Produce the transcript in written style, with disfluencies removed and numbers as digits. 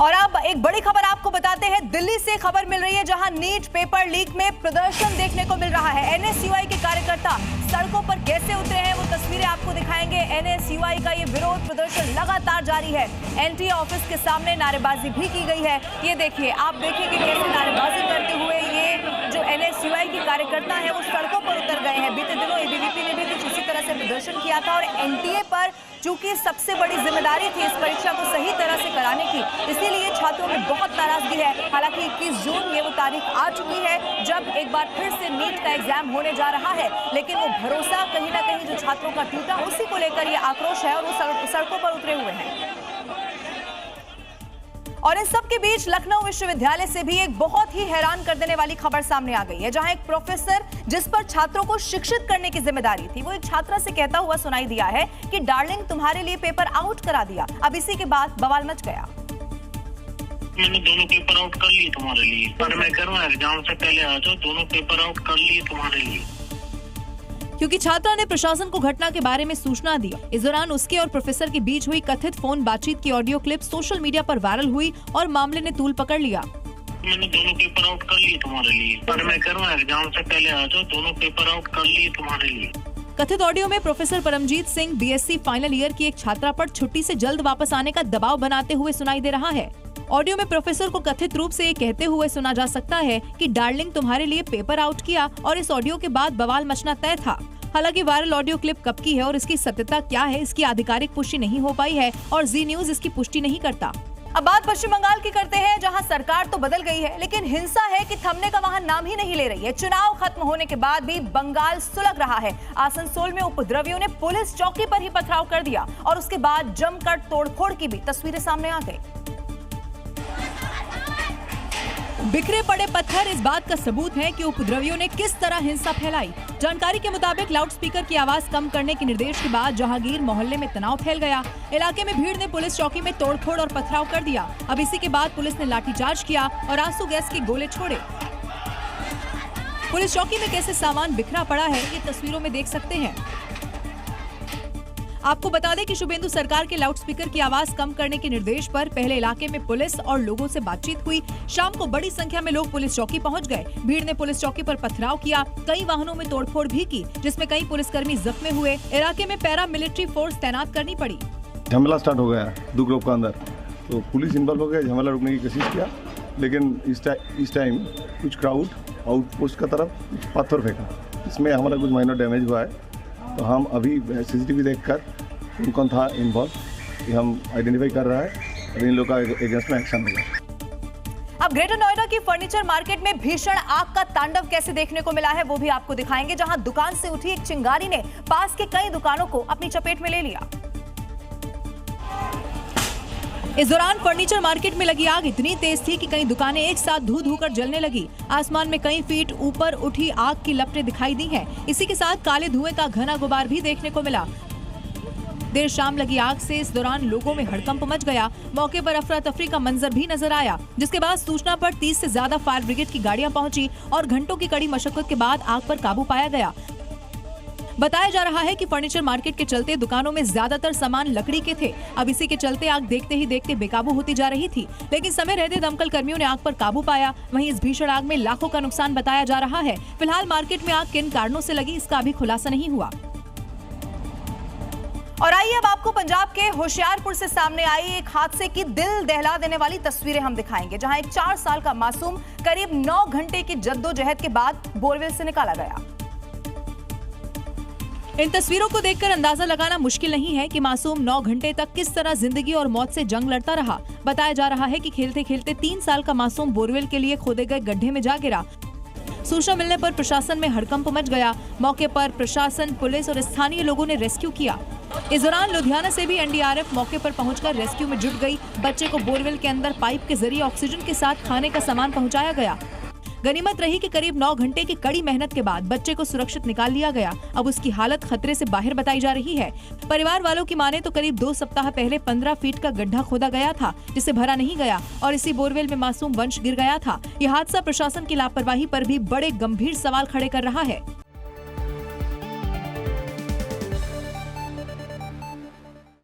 और अब एक बड़ी खबर आपको बताते हैं। दिल्ली से खबर मिल रही है जहां नीट पेपर लीक में प्रदर्शन देखने को मिल रहा है। एनएसयूआई के कार्यकर्ता सड़कों पर कैसे उतरे हैं वो तस्वीरें आपको दिखाएंगे। एनएसयूआई का ये विरोध प्रदर्शन लगातार जारी है। एनटीए ऑफिस के सामने नारेबाजी भी की गई है। ये देखिए, आप देखिए कि कैसे नारेबाजी करते हुए ये जो एनएसयूआई के कार्यकर्ता है वो सड़कों पर उतर गए हैं। बीते दिनों एबीवीपी ने भी कुछ इसी तरह से प्रदर्शन किया था और एनटीए पर चूंकि सबसे बड़ी जिम्मेदारी थी इस परीक्षा को सही तरह से कराने की, इसीलिए छात्रों में बहुत नाराजगी है। हालांकि 21 जून ये वो तारीख आ चुकी है जब एक बार फिर से नीट का एग्जाम होने जा रहा है, लेकिन वो भरोसा कहीं ना कहीं जो छात्रों का टूटा उसी को लेकर ये आक्रोश है और वो सड़कों पर उतरे हुए हैं। और इन सब के बीच लखनऊ विश्वविद्यालय से भी एक बहुत ही हैरान कर देने वाली खबर सामने आ गई है, जहां एक प्रोफेसर जिस पर छात्रों को शिक्षित करने की जिम्मेदारी थी, वो एक छात्रा से कहता हुआ सुनाई दिया है कि डार्लिंग तुम्हारे लिए पेपर आउट करा दिया। अब इसी के बाद बवाल मच गया। मैंने दोनों पेपर आउट कर लिए तुम्हारे लिए, पर मैं करूँ एग्जाम से पहले आ जाओ, दोनों पेपर आउट कर लिए तुम्हारे लिए। क्योंकि छात्रा ने प्रशासन को घटना के बारे में सूचना दी। इस दौरान उसके और प्रोफेसर के बीच हुई कथित फोन बातचीत की ऑडियो क्लिप सोशल मीडिया पर वायरल हुई और मामले ने तूल पकड़ लिया। मैंने दोनों पेपर आउट कर लिए तुम्हारे लिए, पर मैं करूँ एग्जाम से पहले आ जाओ, दोनों पेपर आउट कर लिए तुम्हारे लिए। कथित ऑडियो में professor Paramjit Singh BSc final year की एक छात्रा पर छुट्टी से जल्द वापस आने का दबाव बनाते हुए सुनाई दे रहा है। ऑडियो में प्रोफेसर को कथित रूप से ये कहते हुए सुना जा सकता है कि डार्लिंग तुम्हारे लिए पेपर आउट किया और इस ऑडियो के बाद बवाल मचना तय था। हालांकि वायरल ऑडियो क्लिप कब की है और इसकी सत्यता क्या है, इसकी आधिकारिक पुष्टि नहीं हो पाई है और जी न्यूज इसकी पुष्टि नहीं करता। अब बात पश्चिम बंगाल की करते हैं, जहां सरकार तो बदल गई है लेकिन हिंसा है कि थमने का वहां नाम ही नहीं ले रही है। चुनाव खत्म होने के बाद भी बंगाल सुलग रहा है। आसनसोल में उपद्रवियों ने पुलिस चौकी पर ही पथराव कर दिया और उसके बाद जमकर तोड़फोड़ की भी तस्वीरें सामने आ गई। बिखरे पड़े पत्थर इस बात का सबूत है कि उपद्रवियों ने किस तरह हिंसा फैलाई। जानकारी के मुताबिक लाउडस्पीकर की आवाज कम करने के निर्देश के बाद जहांगीर मोहल्ले में तनाव फैल गया। इलाके में भीड़ ने पुलिस चौकी में तोड़फोड़ और पथराव कर दिया। अब इसी के बाद पुलिस ने लाठीचार्ज किया और आंसू गैस के गोले छोड़े। पुलिस चौकी में कैसे सामान बिखरा पड़ा है ये तस्वीरों में देख सकते हैं। आपको बता दें कि शुभेंदु सरकार के लाउडस्पीकर की आवाज कम करने के निर्देश पर पहले इलाके में पुलिस और लोगों से बातचीत हुई। शाम को बड़ी संख्या में लोग पुलिस चौकी पहुंच गए। भीड़ ने पुलिस चौकी पर पथराव किया, कई वाहनों में तोड़फोड़ भी की, जिसमें कई पुलिसकर्मी जख्मी हुए। इलाके में पैरा मिलिट्री फोर्स तैनात करनी पड़ी। झमेला स्टार्ट हो गया दो ग्रुप का अंदर, तो पुलिस इन्वॉल्व हो गया, झमेला रोकने की कोशिश किया, लेकिन इस टाइम कुछ क्राउड आउटपोस्ट का तरफ पत्थर फेंका, इसमें हमारा कुछ माइनर डैमेज हुआ है। तो हम अभी सीसीटीवी देखकर कौन था इन्वॉल्व ये हम आइडेंटिफाई कर रहा है और इन लोग का अगेंस्ट में एक्शन होगा। अब ग्रेटर नोएडा की फर्नीचर मार्केट में भीषण आग का तांडव कैसे देखने को मिला है वो भी आपको दिखाएंगे, जहां दुकान से उठी एक चिंगारी ने पास के कई दुकानों को अपनी चपेट में ले लिया। इस दौरान फर्नीचर मार्केट में लगी आग इतनी तेज थी कि कई दुकानें एक साथ धू धू कर जलने लगी। आसमान में कई फीट ऊपर उठी आग की लपटें दिखाई दी हैं। इसी के साथ काले धुएं का घना गुबार भी देखने को मिला। देर शाम लगी आग से इस दौरान लोगों में हड़कंप मच गया। मौके पर अफरा तफरी का मंजर भी नजर आया, जिसके बाद सूचना पर 30 से ज्यादा फायर ब्रिगेड की गाड़ियां पहुंची और घंटों की कड़ी मशक्कत के बाद आग पर काबू पाया गया। बताया जा रहा है कि फर्नीचर मार्केट के चलते दुकानों में ज्यादातर सामान लकड़ी के थे। अब इसी के चलते आग देखते ही देखते बेकाबू होती जा रही थी, लेकिन समय रहते दमकल कर्मियों ने आग पर काबू पाया। वहीं इस भीषण आग में लाखों का नुकसान बताया जा रहा है। फिलहाल मार्केट में आग किन कारणों से लगी इसका अभी खुलासा नहीं हुआ। और आइए अब आपको पंजाब के होशियारपुर से सामने आई एक हादसे की दिल दहला देने वाली तस्वीरें हम दिखाएंगे, जहां एक 4 साल का मासूम करीब 9 घंटे की जद्दोजहद के बाद बोरवेल से निकाला गया। इन तस्वीरों को देखकर अंदाजा लगाना मुश्किल नहीं है कि मासूम 9 घंटे तक किस तरह जिंदगी और मौत से जंग लड़ता रहा। बताया जा रहा है कि खेलते खेलते 3 साल का मासूम बोरवेल के लिए खोदे गए गड्ढे में जा गिरा। सूचना मिलने पर प्रशासन में हड़कंप मच गया। मौके पर प्रशासन, पुलिस और स्थानीय लोगों ने रेस्क्यू किया। इस दौरान लुधियाना से भी एनडीआरएफ मौके पर पहुंचकर रेस्क्यू में जुट गई। बच्चे को बोरवेल के अंदर पाइप के जरिए ऑक्सीजन के साथ खाने का सामान पहुंचाया गया। गनीमत रही कि करीब 9 घंटे की कड़ी मेहनत के बाद बच्चे को सुरक्षित निकाल लिया गया। अब उसकी हालत खतरे से बाहर बताई जा रही है। परिवार वालों की माने तो करीब 2 सप्ताह पहले 15 फीट का गड्ढा खोदा गया था, जिसे भरा नहीं गया और इसी बोरवेल में मासूम वंश गिर गया था। यह हादसा प्रशासन की लापरवाही पर भी बड़े गंभीर सवाल खड़े कर रहा है।